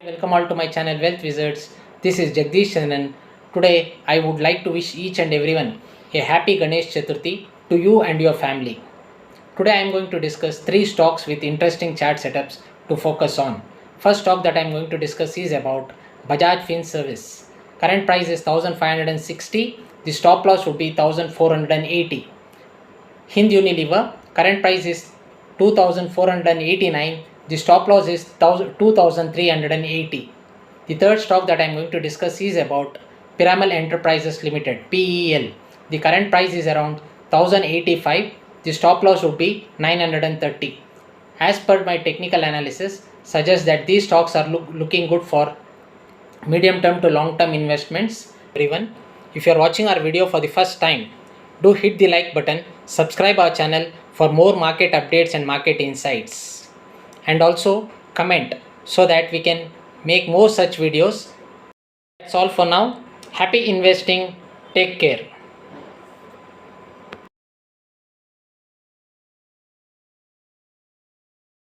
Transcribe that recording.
Welcome all to my channel Wealth Wizards. This is Jagadish and today I would like to wish each and everyone a happy Ganesh Chaturthi to you and your family. Today I am going to discuss 3 stocks with interesting chart setups to focus on. First stock that I am going to discuss is about Bajaj Finservice. Current price is 1560. The stop loss would be 1480. Hind Unilever. Current price is 2489. The stop loss is 2380. The third stock that I am going to discuss is about Piramal Enterprises Limited (PEL). The current price is around 1085. The stop loss would be 930. As per my technical analysis, suggests that these stocks are looking good for medium term to long term investments. Everyone, if you are watching our video for the first time, do hit the like button, subscribe our channel for more market updates and market insights, and also comment so that we can make more such videos. That's all for now. Happy investing. Take care.